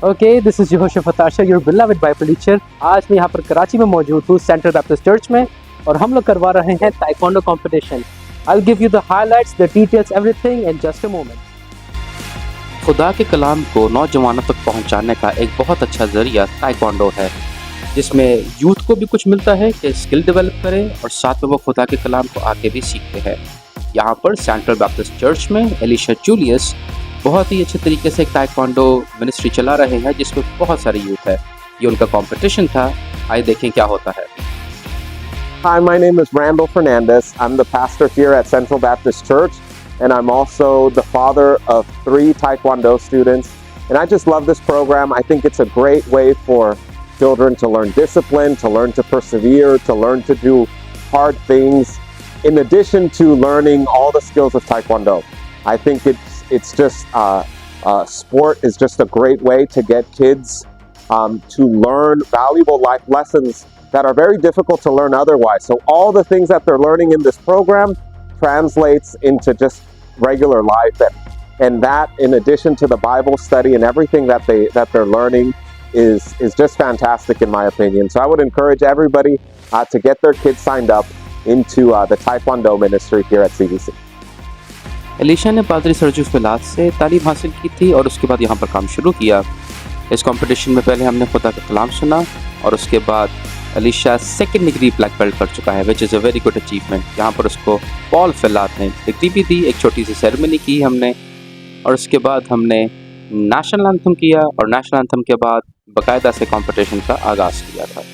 Okay, this is Yehoshua Fatasha, your beloved Bible teacher. आज मैं यहाँ पर कराची में मौजूद हूँ सेंट्रल बैप्टिस्ट चर्च में और हम लोग करवा रहे हैं taekwondo competition. I'll give you the highlights, the details, everything in just a moment. खुदा के कलाम को नौजवानों तक पहुँचाने का एक बहुत अच्छा जरिया ताइक्वांडो है, जिसमें यूथ को भी कुछ मिलता है कि स्किल डेवलप करें और साथ में वो खुदा के कलाम को आके भी सीखते हैं. यहाँ पर सेंट्रल बैप्टिस्ट चर्च में एलिशा जूलियस बहुत ही अच्छे तरीके से एक ताइक्वांडो मिनिस्ट्री चला रहे हैं, जिसमें बहुत सारे यूथ है. ये उनका कंपटीशन था. आइए देखें क्या होता है. Hi, my name is Randall Fernandez. I'm the pastor here at Central Baptist Church, and I'm also the father of 3 Taekwondo students. And I just love this program. I think it's a great way for children to learn discipline, to learn to persevere, to learn to do hard things, in addition to learning all the skills of Taekwondo. I think it's just sport is just a great way to get kids to learn valuable life lessons that are very difficult to learn otherwise. So all the things that they're learning in this program translates into just regular life, and that, in addition to the Bible study and everything that they're learning, is just fantastic in my opinion. So I would encourage everybody to get their kids signed up into the Taekwondo ministry here at CBC. Elisha ने पादरी सरजू फिलात से तालीम हासिल की थी और उसके बाद यहाँ पर काम शुरू किया. इस कंपटीशन में पहले हमने खुदा का कलाम सुना और उसके बाद Elisha second degree black belt कर चुका है, which is a very good achievement. यहाँ पर उसको पॉल फिलात ने डिग्री भी दी. एक छोटी सी सेरेमनी की हमने और उसके बाद हमने नेशनल एंथम किया और नेशनल एंथम के बाद बाकायदा से कंपटीशन का आगाज़ किया था.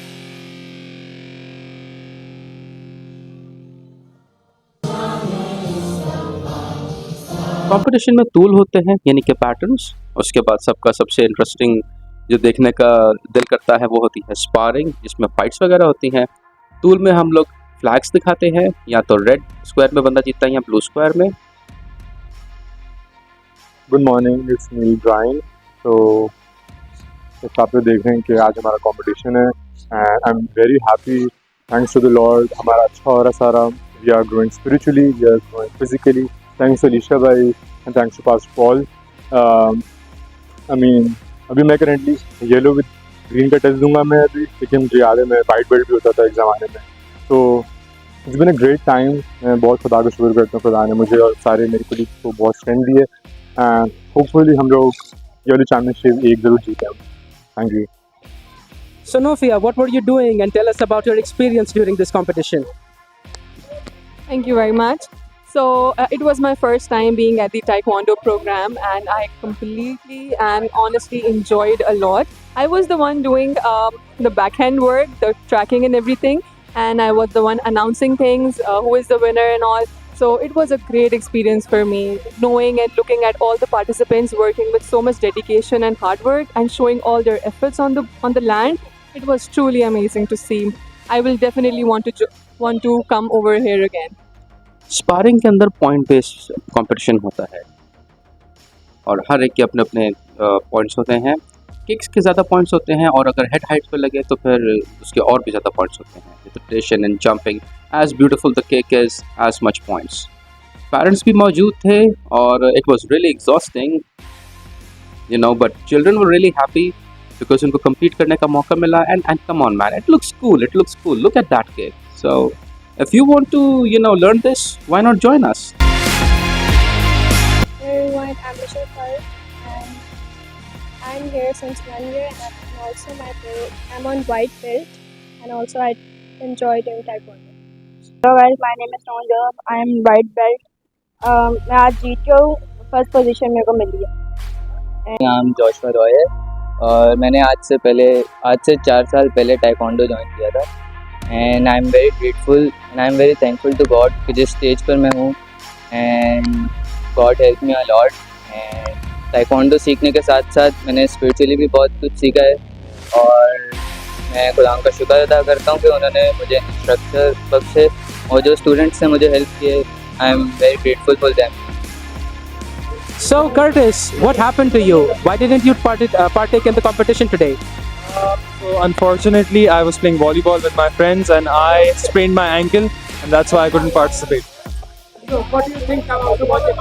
कंपटीशन में टूल होते हैं यानी कि पैटर्न्स. उसके बाद सबका सबसे इंटरेस्टिंग जो देखने का दिल करता है वो होती है स्पारिंग, जिसमें फाइट्स वगैरह होती हैं. टूल में हम लोग फ्लैग्स दिखाते हैं, या तो रेड स्क्वायर में बंदा जीतता है या ब्लू स्क्वायर में. Good morning, it's me Brian. तो जैसा आप देख रहे हैं कि आज हमारा कंपटीशन है and I am very happy. Thanks to the lord, हमारा अच्छा हो रहा सारा. We are growing spiritually, we are growing physically. Thanks to Alisha भाई and thanks to pastor Paul. अभी मैं करेंटली येलो विद ग्रीन का टेस्ट दूंगा मैं अभी, लेकिन मुझे याद है मैं वाइट बेल्ट भी होता था एक ज़माने में. तो it's been a great time. मैं बहुत खुदा का शुक्र करता हूँ, खुदा ने मुझे और सारे मेरे कोलीग्स को बहुत स्ट्रेंथ दी है एंड होपफुली हम लोग ये वाली चैम्पियनशिप एक ज़रूर जीते हैं. Thank you. So Nofia, what were you doing, and tell us about your experience during this competition. Thank you very much. So it was my first time being at the Taekwondo program, and I completely and honestly enjoyed a lot. I was the one doing the backhand work, the tracking and everything, and I was the one announcing things, who is the winner and all. So it was a great experience for me, knowing and looking at all the participants working with so much dedication and hard work and showing all their efforts on the land. It was truly amazing to see. I will definitely want to come over here again. Sparring के अंदर point based competition होता है और हर एक के अपने अपने points होते हैं. किक्स के ज़्यादा पॉइंट्स होते हैं और अगर हेड हाइट पे लगे तो फिर उसके और भी ज़्यादा पॉइंट्स होते हैं. Rotation and jumping, as beautiful the kick is as much points. Parents भी मौजूद थे और it was really exhausting, you know, but children were really happy because उनको compete करने का मौका मिला. And come on man, it looks cool, look at that kick. So if you want to, learn this, why not join us? Hey everyone, I'm Michelle Park, and I'm here since 1 year, and also I'm on white belt, and also I enjoy doing Taekwondo. Hello guys, my name is Noman Joseph. I am white belt. मैं आज जीत के हूँ, first position मेरे को मिली है. नाम Joshua Roy है और मैंने आज से 4 साल पहले टाइकोंडो ज्वाइन किया था. And I am very grateful and I am very thankful to God कि जिस स्टेज पर मैं हूँ and God help me a lot. And taekwondo सीखने के साथ साथ मैंने स्पिरिचुअली भी बहुत कुछ सीखा है और मैं खुदा का शुक्र अदा करता हूँ कि उन्होंने मुझे इंस्ट्रक्टर बख्शे और जो स्टूडेंट्स ने मुझे हेल्प किए. आई am very grateful for them. So Curtis, what happened to you? Why didn't you partake in the competition today? So unfortunately, I was playing volleyball with my friends and I sprained my ankle, and that's why I couldn't participate. So what do you think about it?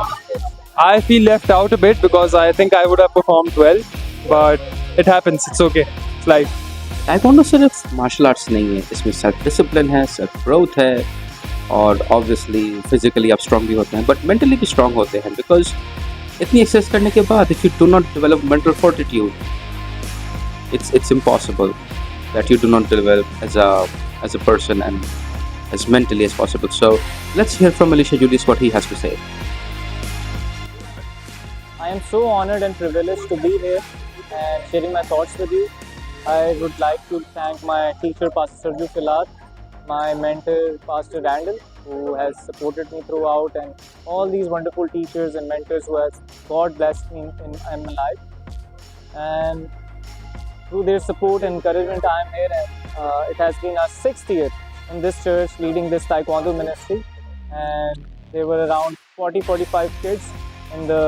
I feel left out a bit because I think I would have performed well, but it happens. It's okay. It's life. Taekwondo सिर्फ martial arts नहीं है, इसमें self discipline है, self growth है, और obviously physically आप strong भी होते हैं, बट मेंटली भी स्ट्रांग होते हैं, बिकॉज इतनी एक्सरसाइज करने के बाद if you do not develop mental fortitude, it's impossible that you do not develop as a person and as mentally as possible. So let's hear from Alicia Julius what he has to say. I am so honored and privileged to be here and sharing my thoughts with you. I would like to thank my teacher, Pastor Sergio Filat, my mentor, Pastor Randall, who has supported me throughout, and all these wonderful teachers and mentors who has God blessed me in my life. And through their support and encouragement, I am here, and it has been our 6th year in this church leading this Taekwondo ministry. And there were around 40-45 kids in the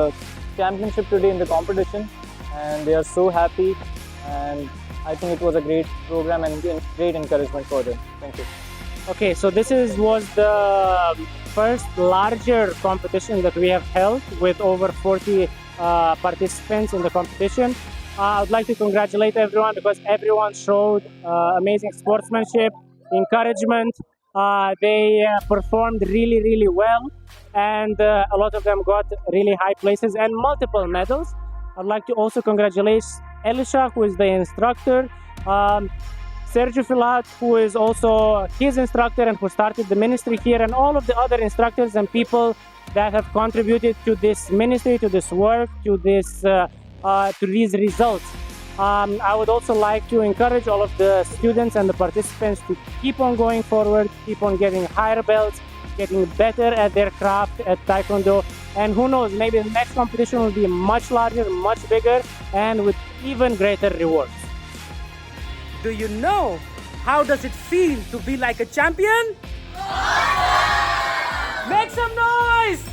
championship today in the competition, and they are so happy, and I think it was a great program and great encouragement for them. Thank you. Okay, so this was the first larger competition that we have held with over 40 participants in the competition. I would like to congratulate everyone because everyone showed amazing sportsmanship, encouragement. They performed really, really well, and a lot of them got really high places and multiple medals. I'd like to also congratulate Elisha, who is the instructor, Sergio Filat, who is also his instructor and who started the ministry here, and all of the other instructors and people that have contributed to this ministry, to this work, to these results. I would also like to encourage all of the students and the participants to keep on going forward, keep on getting higher belts, getting better at their craft at Taekwondo, and who knows, maybe the next competition will be much larger, much bigger, and with even greater rewards. Do you know how does it feel to be like a champion? Make some noise!